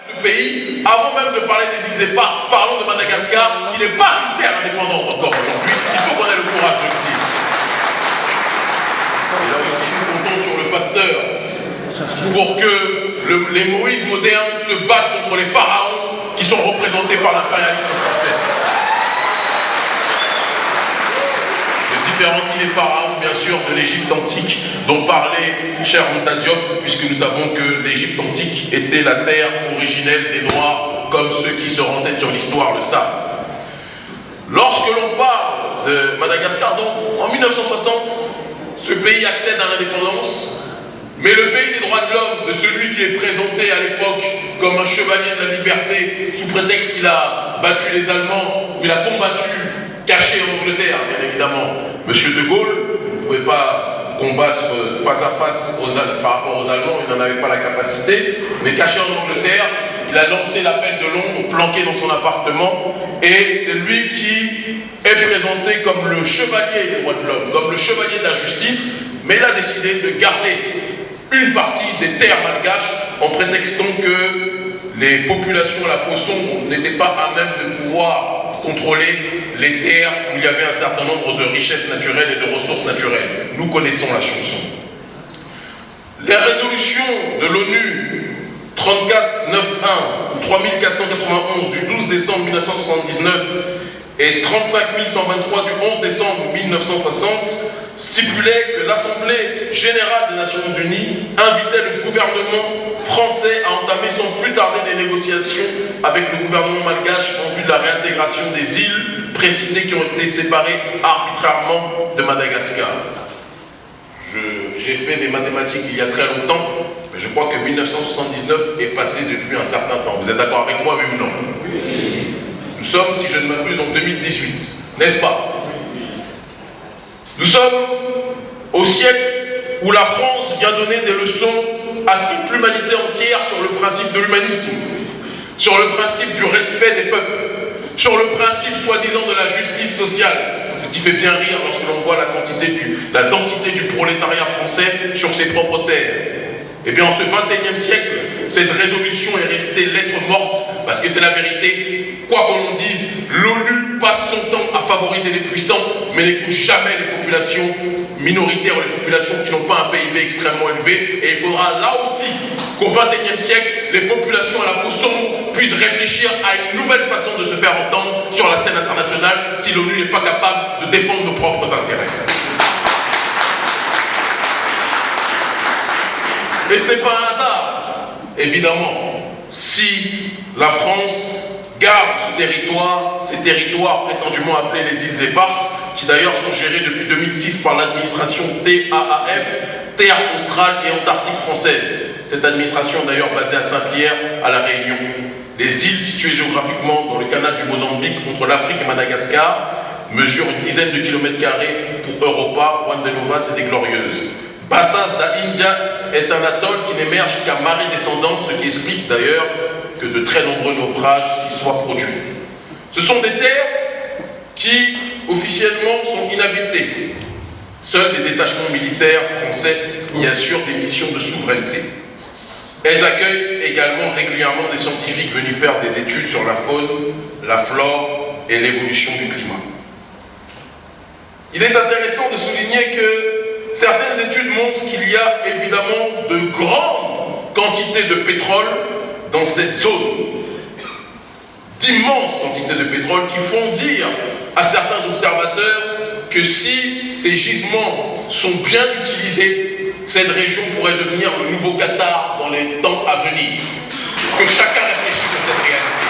ce pays, avant même de parler des îles éparses, parlons de Madagascar, qui n'est pas une terre indépendante encore aujourd'hui. Il faut qu'on ait le courage de le dire. Et là aussi, nous comptons sur le pasteur pour que les Moïse modernes se battent contre les pharaons qui sont représentés par l'impérialisme français. Je différencie les pharaons, bien sûr, de l'Égypte antique, dont parlait cher Anta Diop, puisque nous savons que l'Égypte antique était la terre originelle des Noirs, comme ceux qui se renseignent sur l'histoire le savent. Lorsque l'on parle de Madagascar, donc, en 1960, ce pays accède à l'indépendance, mais le pays des droits de l'homme, de celui qui est présenté à l'époque comme un chevalier de la liberté, sous prétexte qu'il a battu les Allemands, ou il a combattu, caché en Angleterre, bien évidemment, Monsieur de Gaulle ne pouvait pas combattre face à face par rapport aux Allemands, il n'en avait pas la capacité, mais caché en Angleterre, il a lancé l'appel de Londres, planqué dans son appartement, et c'est lui qui est présenté comme le chevalier des droits de l'homme, comme le chevalier de la justice, mais il a décidé de garder une partie des terres malgaches en prétextant que les populations à la peau sombre n'étaient pas à même de pouvoir contrôler les terres où il y avait un certain nombre de richesses naturelles et de ressources naturelles. Nous connaissons la chanson. Les résolutions de l'ONU 3491 ou 3491 du 12 décembre 1979 et 35123 du 11 décembre 1960 stipulaient que l'Assemblée générale des Nations Unies invitait le gouvernement français à entamer sans plus tarder des négociations avec le gouvernement malgache en vue de la réintégration des îles précitées qui ont été séparées arbitrairement de Madagascar. J'ai fait des mathématiques il y a très longtemps, mais je crois que 1979 est passé depuis un certain temps. Vous êtes d'accord avec moi, oui ou non? Oui. Nous sommes, si je ne m'abuse, en 2018, n'est-ce pas? Nous sommes au siècle où la France vient donner des leçons à toute l'humanité entière sur le principe de l'humanisme, sur le principe du respect des peuples, sur le principe soi-disant de la justice sociale, ce qui fait bien rire lorsque l'on voit la densité du prolétariat français sur ses propres terres. Eh bien, en ce XXIe siècle, cette résolution est restée lettre morte, parce que c'est la vérité. Quoi qu'on en dise, l'ONU passe son temps à favoriser les puissants, mais n'écoute jamais les populations minoritaires ou les populations qui n'ont pas un PIB extrêmement élevé. Et il faudra là aussi qu'au XXIe siècle, les populations à la peau sombre puissent réfléchir à une nouvelle façon de se faire entendre sur la scène internationale si l'ONU n'est pas capable de défendre nos propres intérêts. Et ce n'est pas un hasard, évidemment, si la France garde ces territoires prétendument appelés les îles éparses, qui d'ailleurs sont gérés depuis 2006 par l'administration TAAF, Terre australe et antarctique française. Cette administration d'ailleurs basée à Saint-Pierre, à La Réunion. Les îles situées géographiquement dans le canal du Mozambique entre l'Afrique et Madagascar mesurent une dizaine de kilomètres carrés pour Europa, Juan de Novas et des Glorieuses. Bassas da India est un atoll qui n'émerge qu'à marée descendante, ce qui explique d'ailleurs que de très nombreux naufrages s'y soient produits. Ce sont des terres qui, officiellement, sont inhabitées. Seuls des détachements militaires français y assurent des missions de souveraineté. Elles accueillent également régulièrement des scientifiques venus faire des études sur la faune, la flore et l'évolution du climat. Il est intéressant de souligner que certaines études montrent qu'il y a évidemment de grandes quantités de pétrole dans cette zone. D'immenses quantités de pétrole qui font dire à certains observateurs que si ces gisements sont bien utilisés, cette région pourrait devenir le nouveau Qatar dans les temps à venir. Que chacun réfléchisse à cette réalité.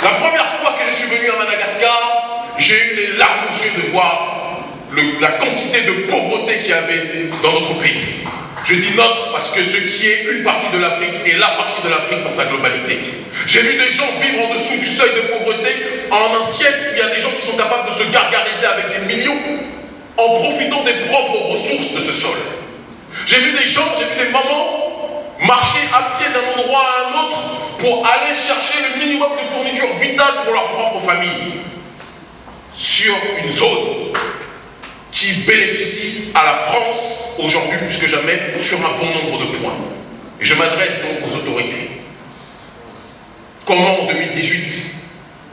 La première fois que je suis venu à Madagascar, j'ai eu les larmes aux yeux de voir la quantité de pauvreté qu'il y avait dans notre pays. Je dis notre parce que ce qui est une partie de l'Afrique est la partie de l'Afrique dans sa globalité. J'ai vu des gens vivre en dessous du seuil de pauvreté en un siècle où il y a des gens qui sont capables de se gargariser avec des millions en profitant des propres ressources de ce sol. J'ai vu des gens, j'ai vu des mamans marcher à pied d'un endroit à un autre pour aller chercher le minimum de fournitures vitales pour leur propre famille sur une zone qui bénéficie à la France aujourd'hui plus que jamais sur un bon nombre de points. Et je m'adresse donc aux autorités. Comment en 2018,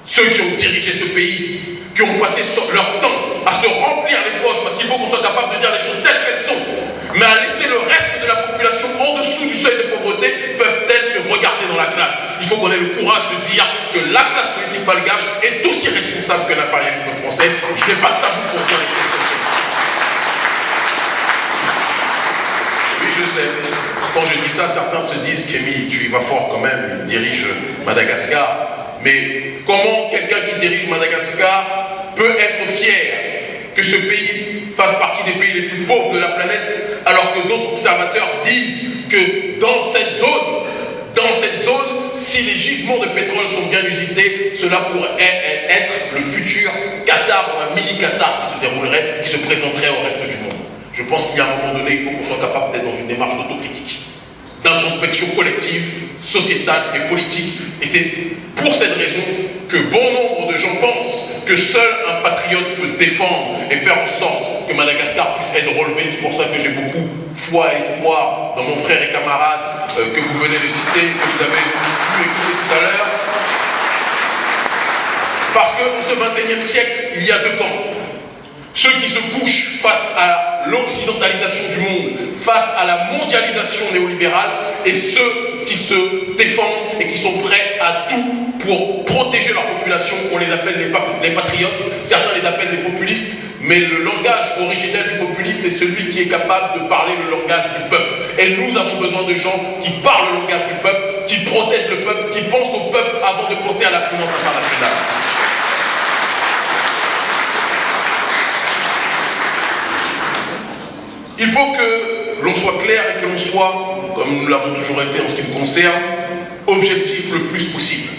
ceux qui ont dirigé ce pays, qui ont passé leur temps à se remplir les poches, parce qu'il faut qu'on soit capable de dire les choses telles qu'elles sont, mais à laisser le reste de la population en dessous du seuil de pauvreté, peuvent-elles se regarder dans la classe? Il faut qu'on ait le courage de dire que la classe politique malgache est aussi responsable que l'impérialisme français. Je n'ai pas de tabou pour dire les choses comme ça. Oui, je sais. Quand je dis ça, certains se disent qu'Émile, tu y vas fort quand même, il dirige Madagascar. Mais comment quelqu'un qui dirige Madagascar peut être fier que ce pays fasse partie des pays les plus pauvres de la planète, alors que d'autres observateurs disent que dans cette zone, si les gisements de pétrole sont bien usités, cela pourrait être le futur Qatar, ou un mini-Qatar qui se déroulerait, qui se présenterait au reste du monde. Je pense qu'il y a un moment donné, il faut qu'on soit capable d'être dans une démarche d'autocritique, d'introspection collective, sociétale et politique. Et c'est pour cette raison que bon nombre de gens pensent que seul un patriote peut défendre et faire en sorte que Madagascar puisse être relevé. C'est pour ça que j'ai beaucoup foi et espoir dans mon frère et camarade que vous venez de citer, que vous avez pu écouter tout à l'heure. Parce qu'en ce XXIe siècle, il y a deux camps. Ceux qui se couchent face à l'occidentalisation du monde, face à la mondialisation néolibérale, et ceux qui se défendent et qui sont prêts à tout pour protéger leur population. On les appelle les patriotes, certains les appellent les populistes, mais le langage originel du populisme, c'est celui qui est capable de parler le langage du peuple. Et nous avons besoin de gens qui parlent le langage du peuple, qui protègent le peuple, qui pensent au peuple avant de penser à la finance internationale. Il faut que l'on soit clair et que l'on soit, comme nous l'avons toujours été en ce qui me concerne, objectif le plus possible.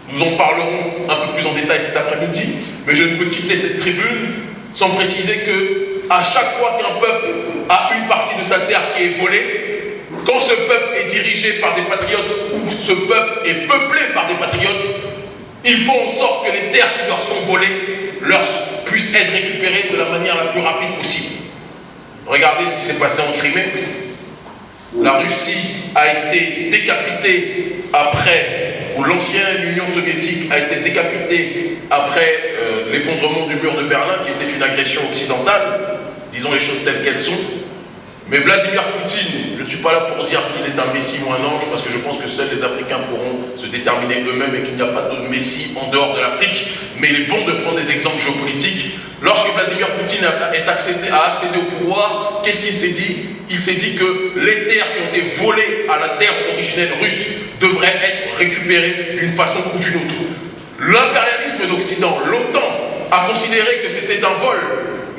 Nous en parlerons un peu plus en détail cet après-midi, mais je ne peux quitter cette tribune sans préciser que à chaque fois qu'un peuple a une partie de sa terre qui est volée, quand ce peuple est dirigé par des patriotes ou ce peuple est peuplé par des patriotes, ils font en sorte que les terres qui leur sont volées puissent être récupérées de la manière la plus rapide possible. Regardez ce qui s'est passé en Crimée. La Russie a été décapitée après, ou l'ancienne Union soviétique a été décapitée après l'effondrement du mur de Berlin, qui était une agression occidentale, disons les choses telles qu'elles sont. Mais Vladimir Poutine, je ne suis pas là pour dire qu'il est un messie ou un ange, parce que je pense que seuls les Africains pourront se déterminer eux-mêmes et qu'il n'y a pas de messie en dehors de l'Afrique. Mais il est bon de prendre des exemples géopolitiques. Lorsque Vladimir Poutine a accédé au pouvoir, qu'est-ce qu'il s'est dit? Il s'est dit que les terres qui ont été volées à la terre originelle russe devraient être récupérées d'une façon ou d'une autre. L'impérialisme d'Occident, l'OTAN, a considéré que c'était un vol.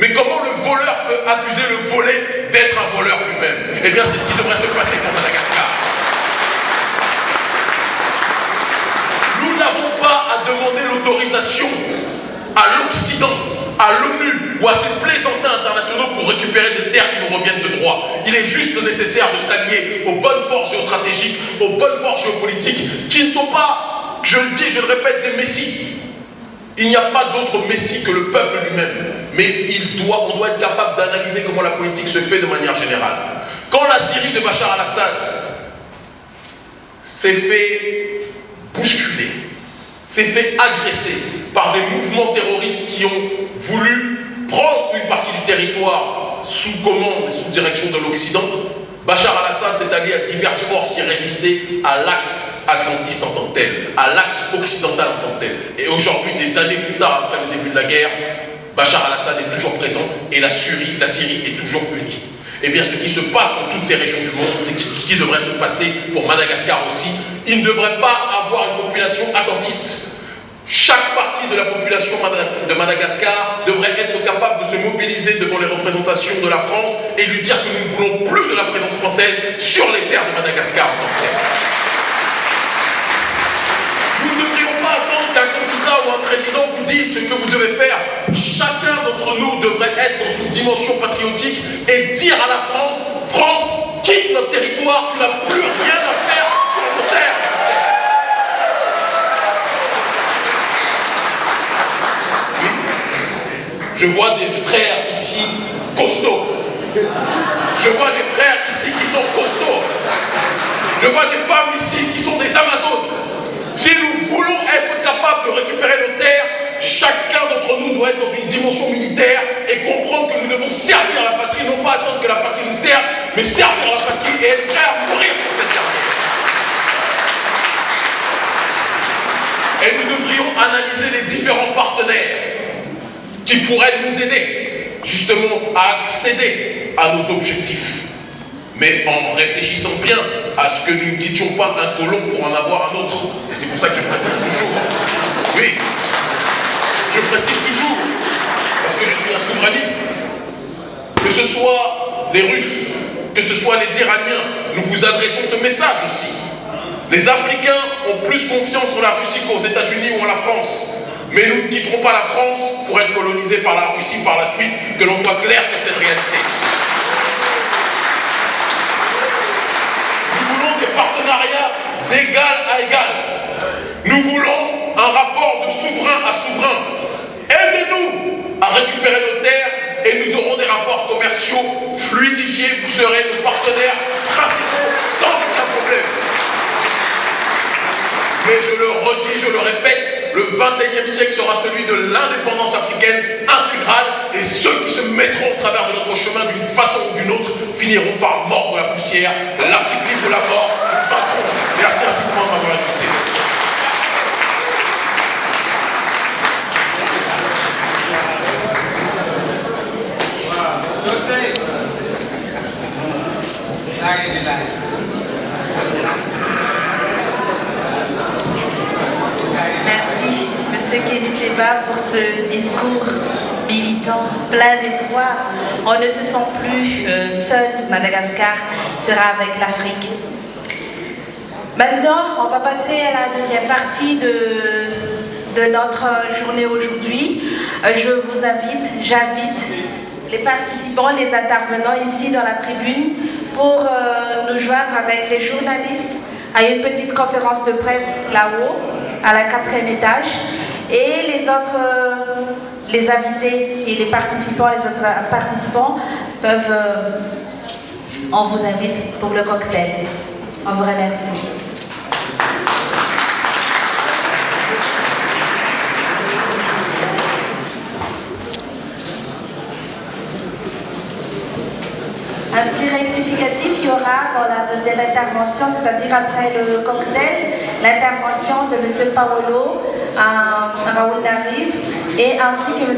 Mais comment le voleur peut accuser le volé d'être un voleur lui-même? Eh bien, c'est ce qui devrait se passer pour Madagascar. Nous n'avons pas à demander l'autorisation à l'Occident, à l'ONU ou à ces plaisantins internationaux pour récupérer des terres qui nous reviennent de droit. Il est juste nécessaire de s'allier aux bonnes forces géostratégiques, aux bonnes forces géopolitiques, qui ne sont pas, je le dis et je le répète, des messies. Il n'y a pas d'autre messie que le peuple lui-même. Mais on doit être capable d'analyser comment la politique se fait de manière générale. Quand la Syrie de Bachar al-Assad s'est fait bousculer, s'est fait agresser par des mouvements terroristes qui ont voulu prendre une partie du territoire sous commande et sous direction de l'Occident, Bachar al-Assad s'est allié à diverses forces qui résistaient à l'axe atlantiste en tant que tel, à l'axe occidental en tant que tel. Et aujourd'hui, des années plus tard, après le début de la guerre, Bachar al-Assad est toujours présent et la Syrie est toujours unie. Eh bien, ce qui se passe dans toutes ces régions du monde, c'est ce qui devrait se passer pour Madagascar aussi. Il ne devrait pas avoir une population attentiste. Chaque partie de la population de Madagascar devrait être capable de se mobiliser devant les représentations de la France et lui dire que nous ne voulons plus de la présence française sur les terres de Madagascar. Nous ne devrions pas attendre qu'un candidat ou un président vous dise ce que vous devez faire. Chacun d'entre nous devrait être dans une dimension patriotique et dire à la France, France, quitte notre territoire, tu n'as plus rien à faire sur nos terres. Je vois des frères ici costauds. Je vois des frères ici qui sont costauds. Je vois des femmes ici qui sont des Amazones. Si nous voulons être capables de récupérer nos terres, chacun d'entre nous doit être dans une dimension militaire et comprendre que nous devons servir la patrie, non pas attendre que la patrie nous serve, mais servir la patrie et être prêt à mourir pour cette dernière. Et nous devrions analyser les différents partenaires qui pourraient nous aider justement à accéder à nos objectifs, mais en réfléchissant bien à ce que nous ne quittions pas un colon pour en avoir un autre. Et c'est pour ça que je précise toujours. Oui, je précise toujours, parce que je suis un souverainiste. Que ce soit les Russes, que ce soit les Iraniens, nous vous adressons ce message aussi. Les Africains ont plus confiance en la Russie qu'aux États-Unis ou en la France. Mais nous ne quitterons pas la France pour être colonisés par la Russie par la suite, que l'on soit clair sur cette réalité. Nous voulons des partenariats d'égal à égal. Nous voulons un rapport de souverain à souverain. Aidez-nous à récupérer nos terres et nous aurons des rapports commerciaux fluidifiés. Vous serez nos partenaires principaux sans aucun problème. Mais je le redis, je le répète, le 21e siècle sera celui de l'indépendance africaine intégrale et ceux qui se mettront au travers de notre chemin d'une façon ou d'une autre finiront par mordre la poussière, l'Afrique libre de la mort, nous vaincrons. Merci infiniment de m'avoir écouté. Merci, Monsieur Kémy-Séba, pour ce discours militant, plein d'espoir. On ne se sent plus seul. Madagascar sera avec l'Afrique. Maintenant, on va passer à la deuxième partie de notre journée aujourd'hui. J'invite les participants, les intervenants ici dans la tribune pour nous joindre avec les journalistes à une petite conférence de presse là-haut, à la 4e étage. Et les invités et les autres participants peuvent, on vous invite pour le cocktail. On vous remercie. Un petit rectificatif, il y aura dans la deuxième intervention, c'est-à-dire après le cocktail, l'intervention de M. Paolo Raoul Narive et ainsi que M.